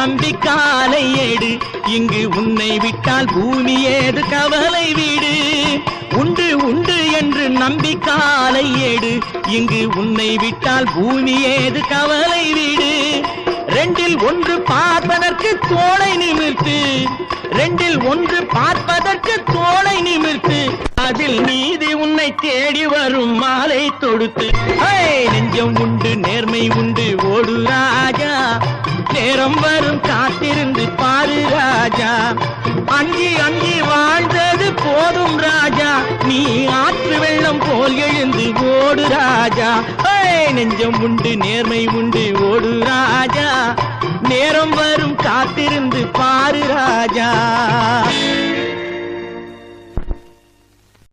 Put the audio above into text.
நம்பிக்காலை ஏடு இங்கு உன்னை விட்டால் பூமி ஏது கவலை வீடு உண்டு உண்டு என்று நம்பிக்காலை ஏடு இங்கு உன்னை விட்டால் பூமி ஏது கவலை வீடு ரெண்டில் ஒன்று பார்ப்பதற்கு தோளை நிமிர்த்து ரெண்டில் ஒன்று பார்ப்பதற்கு தோளை நிமிர்த்து அதில் நீதி உன்னை தேடி வரும் மாலை தொடுத்து நெஞ்சம் உண்டு நேர்மை உண்டு ஓடு ராஜா நேரம் வரும் காத்திருந்து பாரு ராஜா அஞ்சி அஞ்சி வாழ்ந்தது போதும் ராஜா நீ ஆற்று வெள்ளம் போல் எழுந்து ஓடு ராஜா நெஞ்சம் உண்டு நேர்மை உண்டு ஓடு ராஜா நேரம் வரும் காத்திருந்து பாரு ராஜா